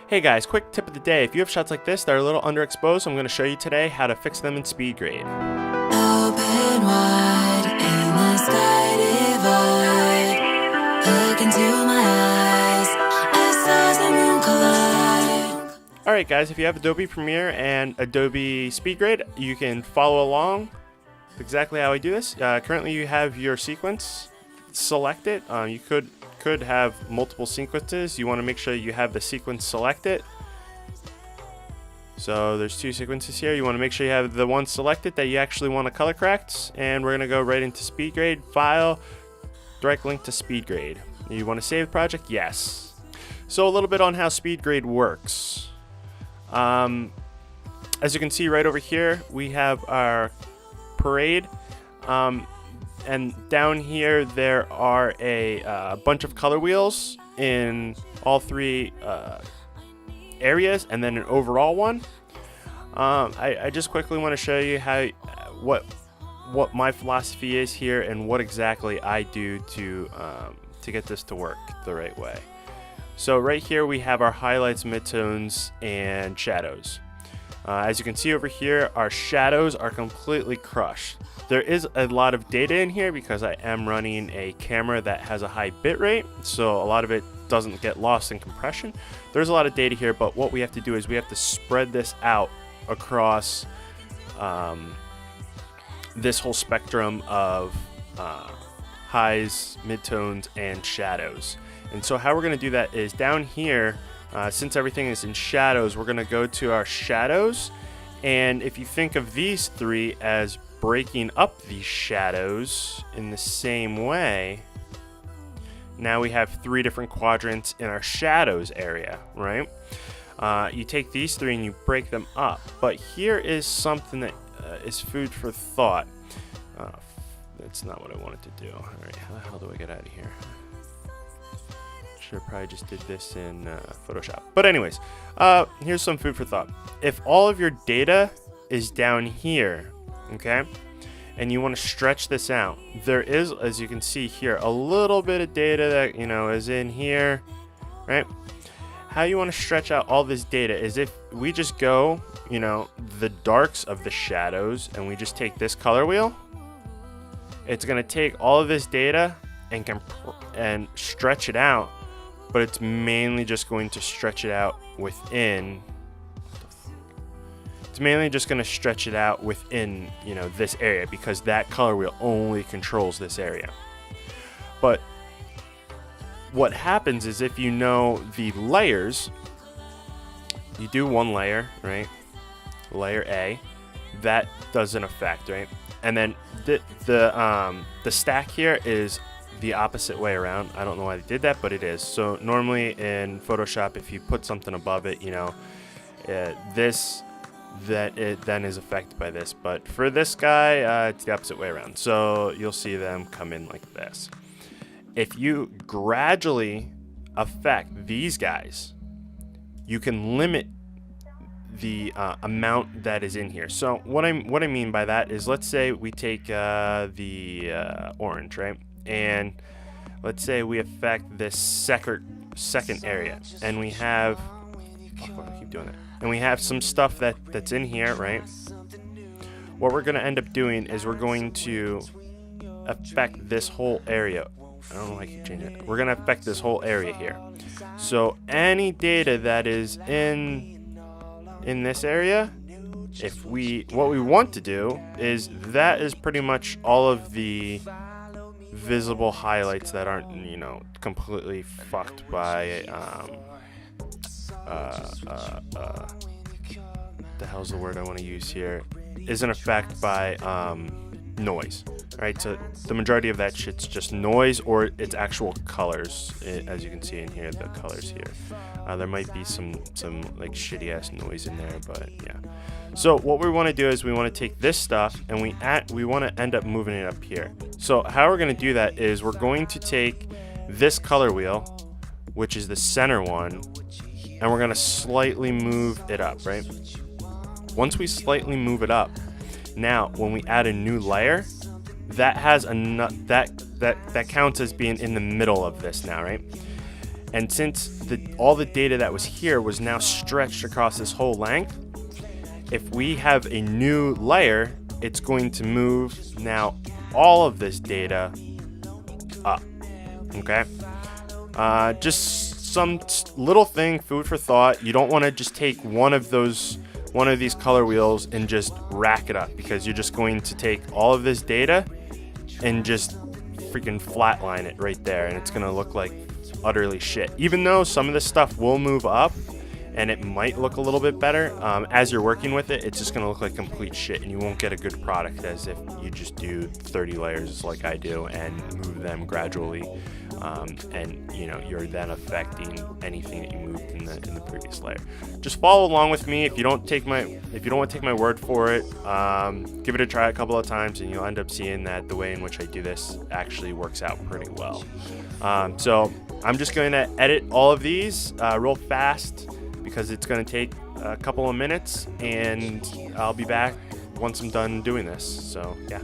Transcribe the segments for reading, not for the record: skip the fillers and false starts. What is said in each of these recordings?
Hey guys, quick tip of the day. If you have shots like this that are a little underexposed, I'm going to show you today how to fix them in Speedgrade. Open wide in the sky divide. Look into my eyes as stars and moon collide. Alright guys, if you have Adobe Premiere and Adobe Speedgrade, you can follow along exactly how I do this. Currently you have your sequence selected. You could have multiple sequences. You want to make sure you have the sequence selected. So there's two sequences here. You want to make sure you have the one selected that you actually want to color correct. And we're going to go right into Speedgrade, File, direct link to Speedgrade. You want to save the project? Yes. So a little bit on how Speedgrade works. As you can see right over here, we have our parade. And down here there are a bunch of color wheels in all three areas, and then an overall one. I just quickly want to show you how what my philosophy is here and what exactly I do to get this to work the right way. So right here we have our highlights, midtones, and shadows. As you can see over here, our shadows are completely crushed. There is a lot of data in here because I am running a camera that has a high bit rate, so a lot of it doesn't get lost in compression. There's a lot of data here, but what we have to do is we have to spread this out across this whole spectrum of highs, midtones, and shadows. And so how we're going to do that is down here, since everything is in shadows, we're going to go to our shadows. And if you think of these three as breaking up these shadows in the same way, now we have three different quadrants in our shadows area, right? You take these three and you break them up. But here is something that is food for thought. That's not what I wanted to do. All right, how the hell do I get out of here? Should have probably just did this in Photoshop. But anyways, here's some food for thought. If all of your data is down here, okay, and you want to stretch this out, there is, as you can see here, a little bit of data that, you know, is in here, right? How you want to stretch out all this data is if we just go, you know, the darks of the shadows, and we just take this color wheel, it's going to take all of this data and stretch it out, but it's mainly just going to stretch it out within. It's mainly just going to stretch it out within, you know, this area, because that color wheel only controls this area. But what happens is if you know the layers, you do one layer, right? Layer A, that doesn't affect, right? And then the stack here is the opposite way around. I don't know why they did that, but it is. So normally in Photoshop, if you put something above it, you know, that it then is affected by this. But for this guy, it's the opposite way around. So you'll see them come in like this. If you gradually affect these guys, you can limit the amount that is in here. So what I mean by that is, let's say we take the orange, right? And let's say we affect this second area, and we have I keep doing that. And we have some stuff that's in here, right? What we're going to end up doing is we're going to affect this whole area. I don't know why I keep changing it. We're going to affect this whole area here. So any data that is in this area, what we want to do is that is pretty much all of the visible highlights that aren't, you know, completely fucked by the hell's the word I want to use here, isn't affected by noise. Right, so the majority of that shit's just noise, or it's actual colors. As you can see in here, the colors here. There might be some like shitty ass noise in there, but yeah. So what we want to do is we want to take this stuff and we want to end up moving it up here. So how we're going to do that is we're going to take this color wheel, which is the center one, and we're going to slightly move it up, right? Once we slightly move it up, now when we add a new layer, that has that counts as being in the middle of this now, right? And since all the data that was here was now stretched across this whole length, if we have a new layer, it's going to move now all of this data up. Okay, just some little thing, food for thought. You don't want to just take one of these color wheels and just rack it up, because you're just going to take all of this data and just freaking flatline it right there, and it's going to look like utterly shit. Even though some of this stuff will move up and it might look a little bit better, as you're working with it, it's just going to look like complete shit, and you won't get a good product as if you just do 30 layers like I do and move them gradually, and you're then affecting anything that you moved in the previous layer. Just follow along with me. If you don't want to take my word for it, give it a try a couple of times, and you'll end up seeing that the way in which I do this actually works out pretty well. So I'm just going to edit all of these real fast, because it's going to take a couple of minutes, and I'll be back once I'm done doing this. So yeah.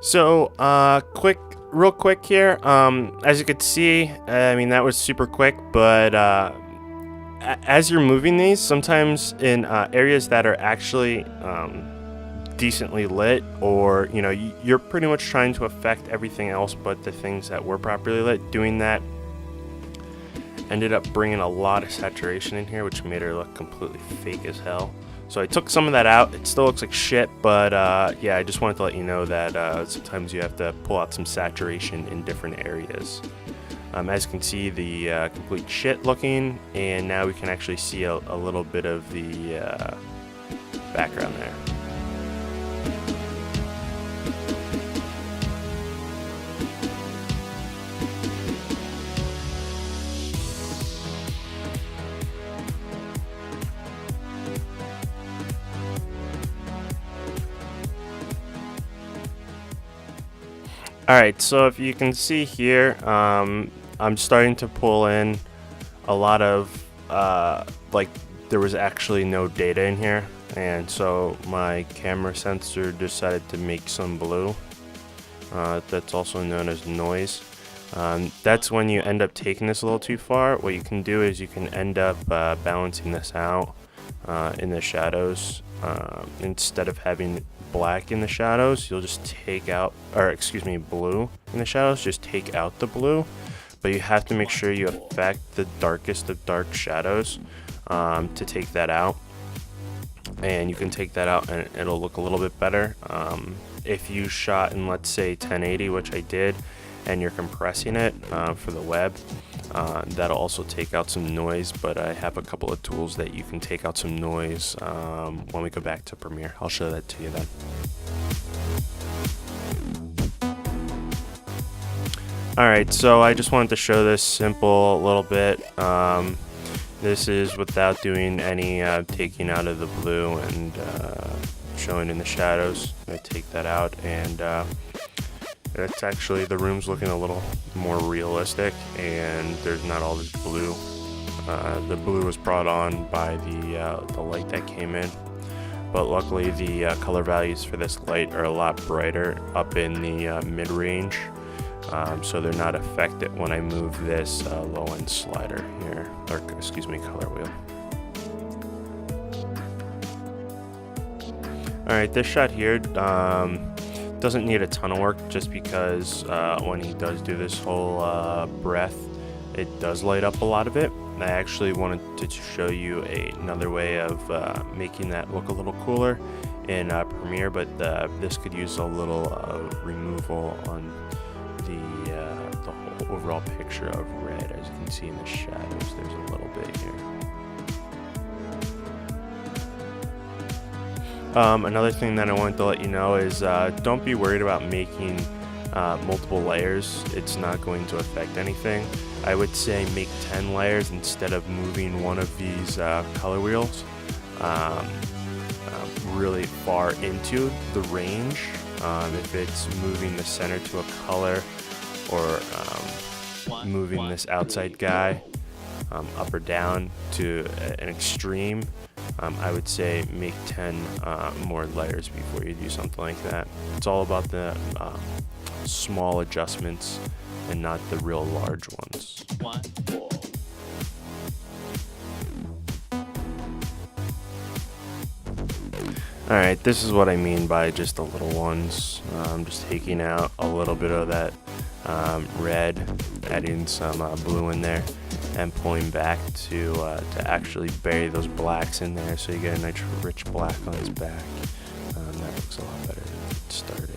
So, real quick here, as you could see, I mean, that was super quick, but as you're moving these, sometimes in areas that are actually decently lit, or, you're pretty much trying to affect everything else but the things that were properly lit, doing that ended up bringing a lot of saturation in here, which made her look completely fake as hell. So I took some of that out. It still looks like shit, but yeah, I just wanted to let you know that sometimes you have to pull out some saturation in different areas. As you can see, the complete shit looking, and now we can actually see a little bit of the background there. Alright, so if you can see here, I'm starting to pull in a lot of, there was actually no data in here, and so my camera sensor decided to make some blue. That's also known as noise. That's when you end up taking this a little too far. What you can do is you can end up balancing this out in the shadows. Instead of having black in the shadows, you'll just take out, blue in the shadows, just take out the blue, but you have to make sure you affect the darkest of dark shadows to take that out, and you can take that out and it'll look a little bit better. If you shot in, let's say, 1080, which I did, and you're compressing it for the web, that'll also take out some noise, but I have a couple of tools that you can take out some noise when we go back to Premiere. I'll show that to you then. Alright, so I just wanted to show this simple a little bit. This is without doing any taking out of the blue and showing in the shadows. I take that out, and it's actually, the room's looking a little more realistic, and there's not all this blue. The blue was brought on by the light that came in, but luckily the color values for this light are a lot brighter up in the mid-range, so they're not affected when I move this low-end slider here, or color wheel. Alright, this shot here doesn't need a ton of work, just because when he does do this whole breath, it does light up a lot of it. I actually wanted to show you another way of making that look a little cooler in Premiere, but this could use a little removal on the whole overall picture of red. As you can see in the shadows, there's a little bit here. Another thing that I wanted to let you know is don't be worried about making multiple layers. It's not going to affect anything. I would say make 10 layers instead of moving one of these color wheels. really far into the range. If it's moving the center to a color, or moving this outside guy up or down to an extreme, I would say make 10 more layers before you do something like that. It's all about the small adjustments and not the real large ones. Alright, this is what I mean by just the little ones. I'm just taking out a little bit of that red, adding some blue in there, and pulling back to actually bury those blacks in there so you get a nice rich black on his back. That looks a lot better than it started.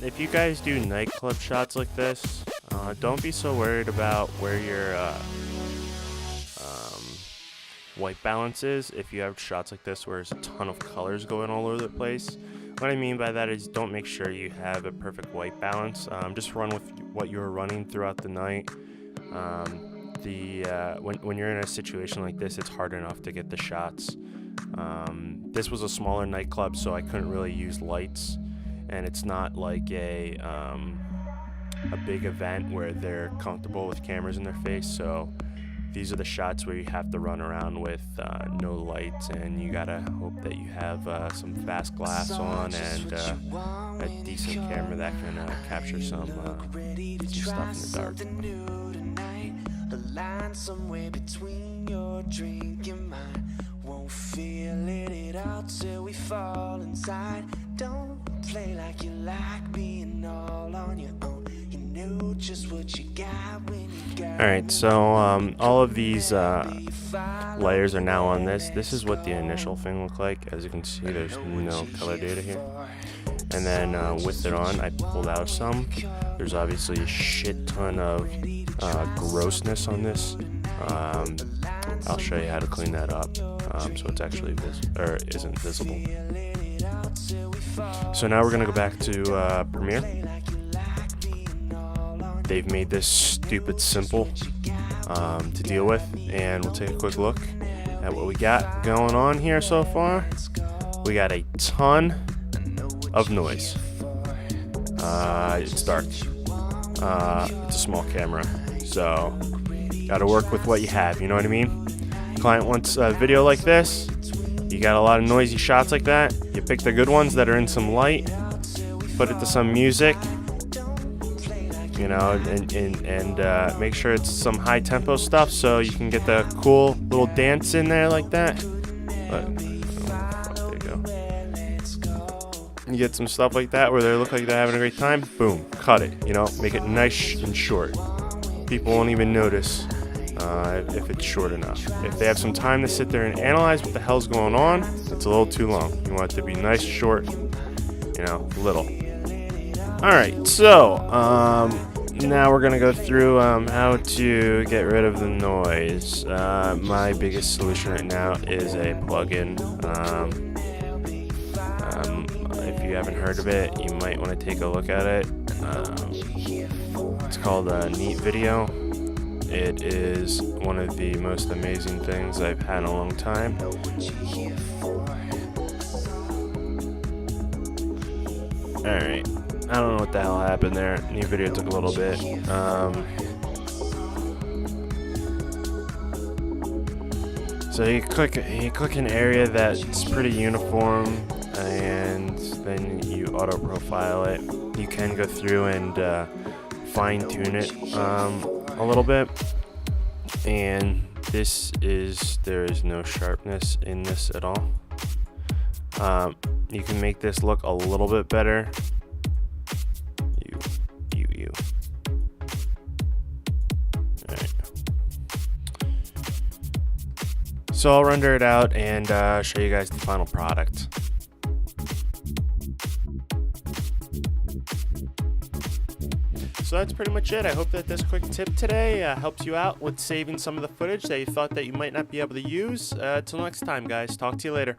If you guys do nightclub shots like this, don't be so worried about where your white balance is. If you have shots like this where there's a ton of colors going all over the place, what I mean by that is don't make sure you have a perfect white balance. Just run with what you're running throughout the night. When you're in a situation like this, it's hard enough to get the shots. This was a smaller nightclub, so I couldn't really use lights. And it's not like a big event where they're comfortable with cameras in their face, so these are the shots where you have to run around with no lights, and you gotta hope that you have some fast glass on and a decent camera that can capture some stuff in the dark. Won't feel it all till we fall inside. Don't play like you like being all on your own. You know just what you got when you got. Alright, so all of these layers are now on this. This is what the initial thing looked like. As you can see, there's no color data here. And then with it on, I pulled out some. There's obviously a shit ton of grossness on this. I'll show you how to clean that up, so it's actually isn't visible. So now we're gonna go back to Premiere. They've made this stupid simple to deal with, and we'll take a quick look at what we got going on here so far. We got a ton of noise. It's dark. It's a small camera, so gotta work with what you have, you know what I mean? Client wants a video like this, you got a lot of noisy shots like that, you pick the good ones that are in some light, put it to some music, you know, and make sure it's some high tempo stuff so you can get the cool little dance in there like that. But, there you go. You get some stuff like that where they look like they're having a great time, boom, cut it, you know, make it nice and short. People won't even notice if it's short enough. If they have some time to sit there and analyze what the hell's going on, it's a little too long. You want it to be nice, short, you know, little. Alright, so now we're gonna go through how to get rid of the noise. My biggest solution right now is a plugin. If you haven't heard of it, you might want to take a look at it. It's called Neat Video. It is one of the most amazing things I've had in a long time. Alright, I don't know what the hell happened there. Neat Video took a little bit. So you click an area that's pretty uniform, and then you auto profile it. You can go through and fine tune it a little bit, and there is no sharpness in this at all. You can make this look a little bit better. You. Alright. So I'll render it out and show you guys the final product. So that's pretty much it. I hope that this quick tip today helps you out with saving some of the footage that you thought that you might not be able to use. Till next time, guys. Talk to you later.